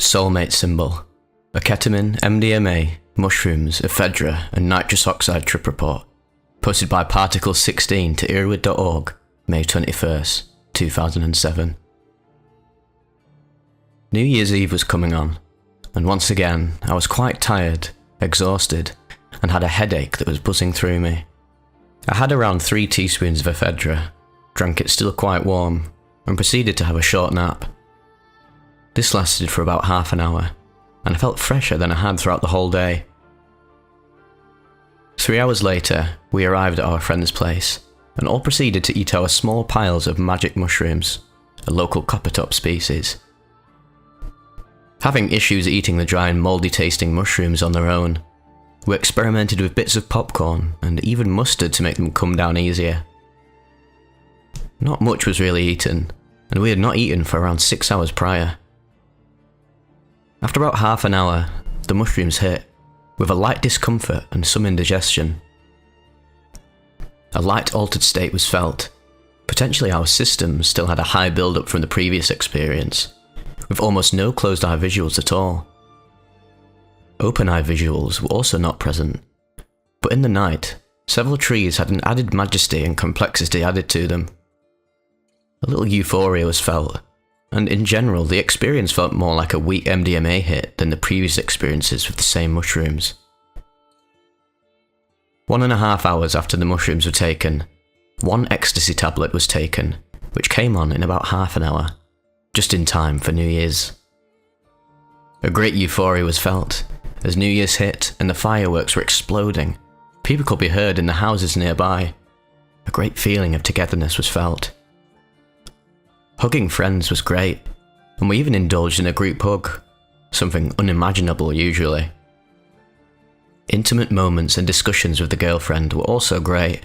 Soulmate symbol. A ketamine, MDMA, mushrooms, ephedra, and nitrous oxide trip report. Posted by Particles16 to Irwid.org, May 21st, 2007. New Year's Eve was coming on, and once again I was quite tired, exhausted, and had a headache that was buzzing through me. I had around 3 teaspoons of ephedra, drank it still quite warm, and proceeded to have a short nap. This lasted for about half an hour, and I felt fresher than I had throughout the whole day. 3 hours later, we arrived at our friend's place, and all proceeded to eat our small piles of magic mushrooms, a local coppertop species. Having issues eating the dry and mouldy tasting mushrooms on their own, we experimented with bits of popcorn and even mustard to make them come down easier. Not much was really eaten, and we had not eaten for around 6 hours prior. After about half an hour, the mushrooms hit, with a light discomfort and some indigestion. A light altered state was felt. Potentially our system still had a high build-up from the previous experience, with almost no closed-eye visuals at all. Open-eye visuals were also not present, but in the night, several trees had an added majesty and complexity added to them. A little euphoria was felt, and in general the experience felt more like a weak MDMA hit than the previous experiences with the same mushrooms. 1.5 hours after the mushrooms were taken, 1 ecstasy tablet was taken, which came on in about half an hour, just in time for New Year's. A great euphoria was felt, as New Year's hit and the fireworks were exploding. People could be heard in the houses nearby. A great feeling of togetherness was felt. Hugging friends was great, and we even indulged in a group hug, something unimaginable usually. Intimate moments and discussions with the girlfriend were also great.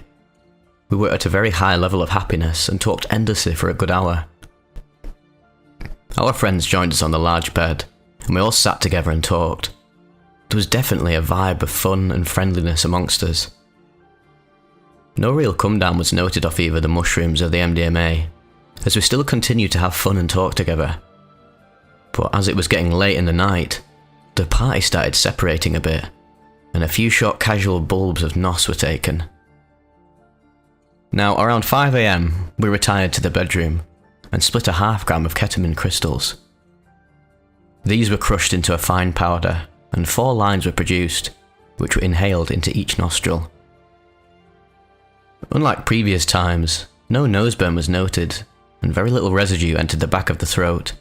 We were at a very high level of happiness and talked endlessly for a good hour. Our friends joined us on the large bed, and we all sat together and talked. There was definitely a vibe of fun and friendliness amongst us. No real come down was noted off either the mushrooms or the MDMA, as we still continued to have fun and talk together. But as it was getting late in the night, the party started separating a bit, and a few short casual bulbs of NOS were taken. Now, around 5 AM, we retired to the bedroom, and split a half gram of ketamine crystals. These were crushed into a fine powder, and 4 lines were produced, which were inhaled into each nostril. Unlike previous times, no nose burn was noted, and very little residue entered the back of the throat.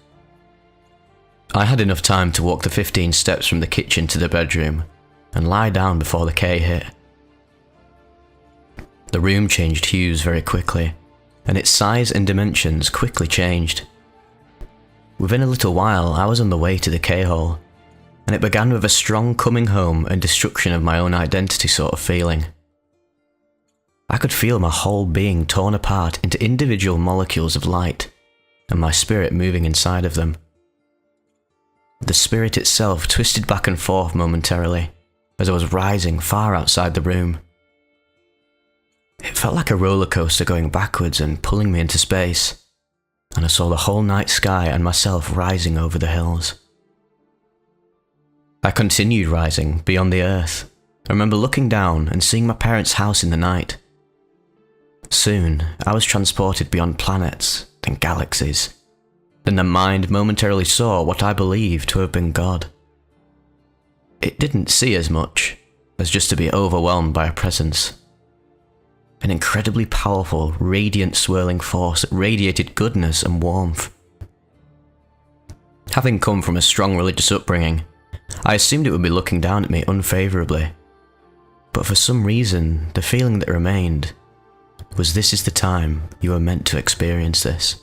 I had enough time to walk the 15 steps from the kitchen to the bedroom, and lie down before the K hit. The room changed hues very quickly, and its size and dimensions quickly changed. Within a little while I was on the way to the K-hole, and it began with a strong coming home and destruction of my own identity sort of feeling. I could feel my whole being torn apart into individual molecules of light, and my spirit moving inside of them. The spirit itself twisted back and forth momentarily, as I was rising far outside the room. It felt like a roller coaster going backwards and pulling me into space, and I saw the whole night sky and myself rising over the hills. I continued rising beyond the earth. I remember looking down and seeing my parents' house in the night. Soon, I was transported beyond planets and galaxies. Then the mind momentarily saw what I believed to have been God. It didn't see as much as just to be overwhelmed by a presence. An incredibly powerful, radiant swirling force that radiated goodness and warmth. Having come from a strong religious upbringing, I assumed it would be looking down at me unfavourably. But for some reason, the feeling that remained was this is the time you were meant to experience this.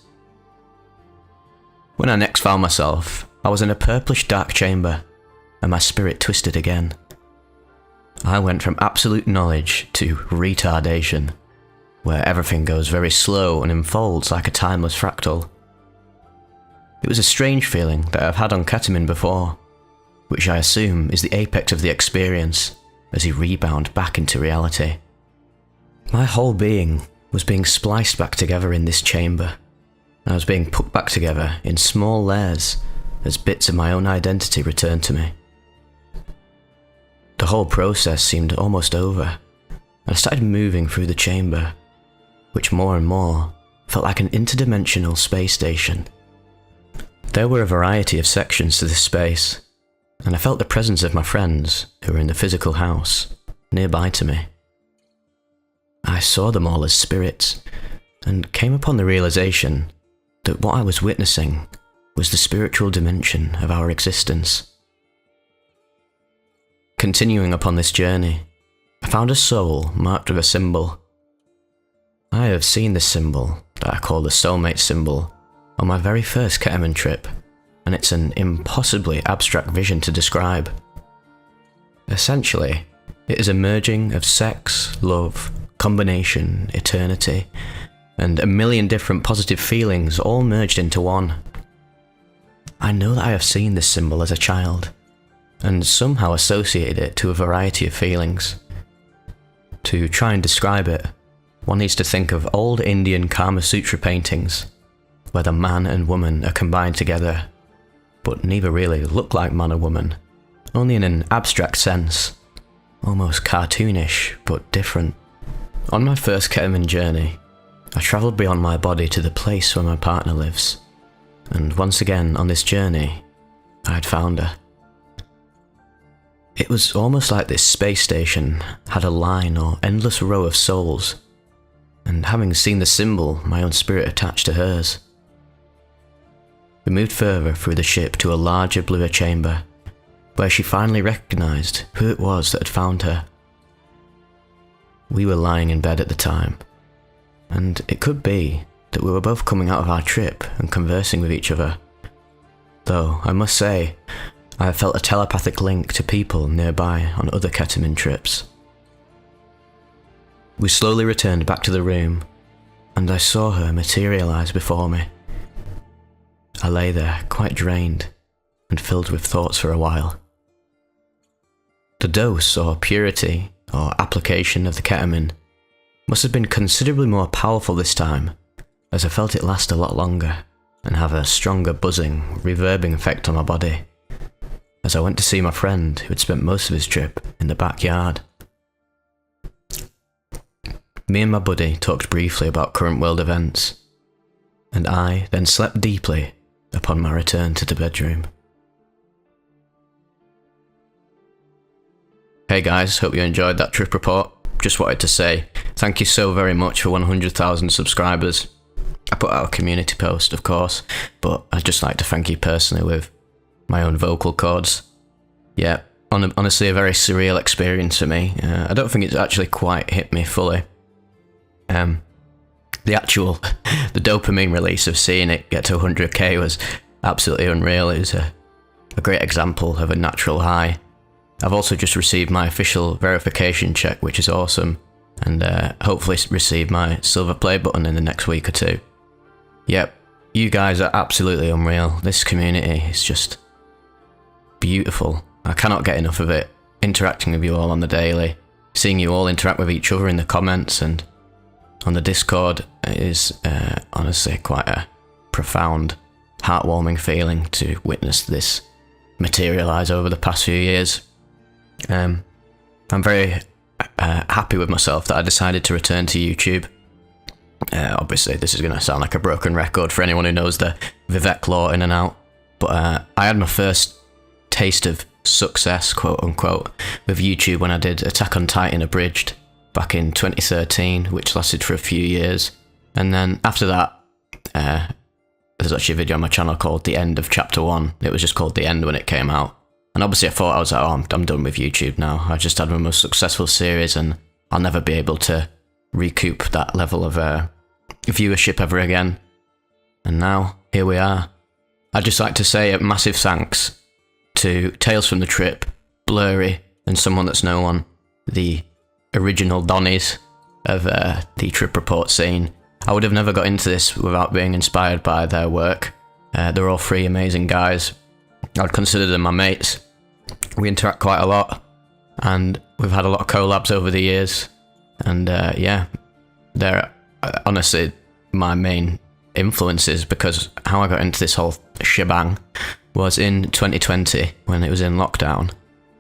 When I next found myself, I was in a purplish dark chamber, and my spirit twisted again. I went from absolute knowledge to retardation, where everything goes very slow and unfolds like a timeless fractal. It was a strange feeling that I've had on ketamine before, which I assume is the apex of the experience as you rebound back into reality. My whole being was being spliced back together in this chamber, and I was being put back together in small layers as bits of my own identity returned to me. The whole process seemed almost over, and I started moving through the chamber, which more and more felt like an interdimensional space station. There were a variety of sections to this space, and I felt the presence of my friends who were in the physical house nearby to me. I saw them all as spirits, and came upon the realization that what I was witnessing was the spiritual dimension of our existence. Continuing upon this journey, I found a soul marked with a symbol. I have seen this symbol, that I call the Soulmate symbol, on my very first ketamine trip, and it's an impossibly abstract vision to describe. Essentially, it is a merging of sex, love, combination, eternity, and a million different positive feelings all merged into one. I know that I have seen this symbol as a child, and somehow associated it to a variety of feelings. To try and describe it, one needs to think of old Indian Kama Sutra paintings, where the man and woman are combined together, but neither really look like man or woman, only in an abstract sense, almost cartoonish, but different. On my first ketamine journey, I travelled beyond my body to the place where my partner lives, and once again on this journey, I had found her. It was almost like this space station had a line or endless row of souls, and having seen the symbol, my own spirit attached to hers. We moved further through the ship to a larger, bluer chamber, where she finally recognised who it was that had found her. We were lying in bed at the time, and it could be that we were both coming out of our trip and conversing with each other. Though, I must say, I have felt a telepathic link to people nearby on other ketamine trips. We slowly returned back to the room, and I saw her materialise before me. I lay there, quite drained, and filled with thoughts for a while. The dose, or purity, or application of the ketamine must have been considerably more powerful this time, as I felt it last a lot longer, and have a stronger buzzing, reverbing effect on my body, as I went to see my friend who had spent most of his trip in the backyard. Me and my buddy talked briefly about current world events, and I then slept deeply upon my return to the bedroom. Hey guys, hope you enjoyed that trip report. Just wanted to say thank you so very much for 100,000 subscribers. I put out a community post, of course, but I'd just like to thank you personally with my own vocal cords. Yeah, honestly a very surreal experience for me. I don't think it's actually quite hit me fully. The dopamine release of seeing it get to 100k was absolutely unreal. It was a great example of a natural high. I've also just received my official verification check, which is awesome, and hopefully receive my silver play button in the next week or two. Yep, you guys are absolutely unreal. This community is just beautiful. I cannot get enough of it. Interacting with you all on the daily, seeing you all interact with each other in the comments and on the Discord is honestly quite a profound, heartwarming feeling to witness this materialise over the past few years. I'm very happy with myself that I decided to return to YouTube. Obviously this is going to sound like a broken record for anyone who knows the Vivec lore in and out, but I had my first taste of success, quote unquote, with YouTube when I did Attack on Titan Abridged back in 2013, which lasted for a few years. And then after that, there's actually a video on my channel called The End of Chapter 1. It was just called The End when it came out. And obviously I thought, I was like, oh, I'm done with YouTube now. I just had my most successful series and I'll never be able to recoup that level of viewership ever again. And now, here we are. I'd just like to say a massive thanks to Tales from the Trip, Blurry, and Someone That's No One, the original Donnies of the Trip Report scene. I would have never got into this without being inspired by their work. They're all three amazing guys. I'd consider them my mates. We interact quite a lot, and we've had a lot of collabs over the years. And yeah, they're honestly my main influences, because how I got into this whole shebang was in 2020, when it was in lockdown.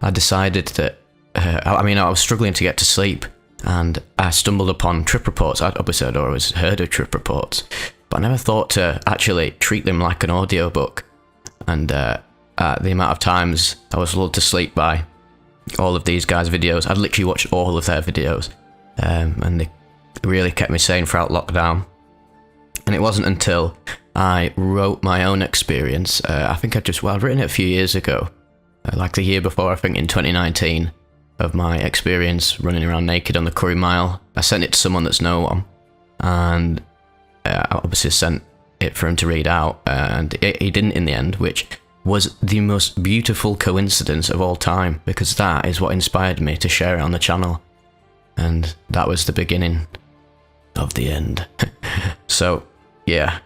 I decided that, I was struggling to get to sleep, and I stumbled upon trip reports. Obviously I'd always heard of trip reports, but I never thought to actually treat them like an audiobook. And the amount of times I was lulled to sleep by all of these guys' videos, I'd literally watched all of their videos, and they really kept me sane throughout lockdown. And it wasn't until I wrote my own experience, I think I'd written it a few years ago, like the year before, I think in 2019, of my experience running around naked on the Curry Mile. I sent it to someone that's no one, and I obviously sent it for him to read out, and he didn't in the end, which was the most beautiful coincidence of all time, because that is what inspired me to share it on the channel, and that was the beginning of the end. So yeah,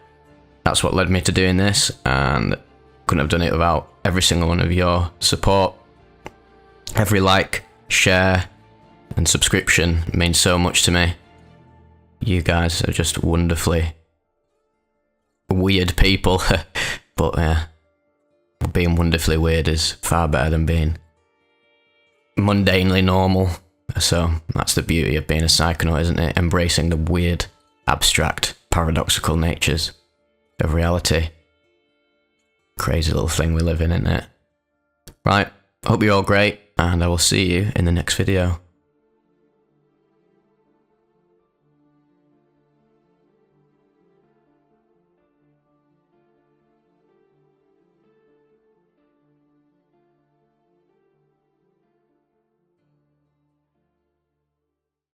that's what led me to doing this, and couldn't have done it without every single one of your support. Every like, share and subscription means so much to me. You guys are just wonderfully weird people. But being wonderfully weird is far better than being mundanely normal. So that's the beauty of being a psychonaut, isn't it? Embracing the weird, abstract, paradoxical natures of reality. Crazy little thing we live in, isn't it? Right, hope you're all great, and I will see you in the next video.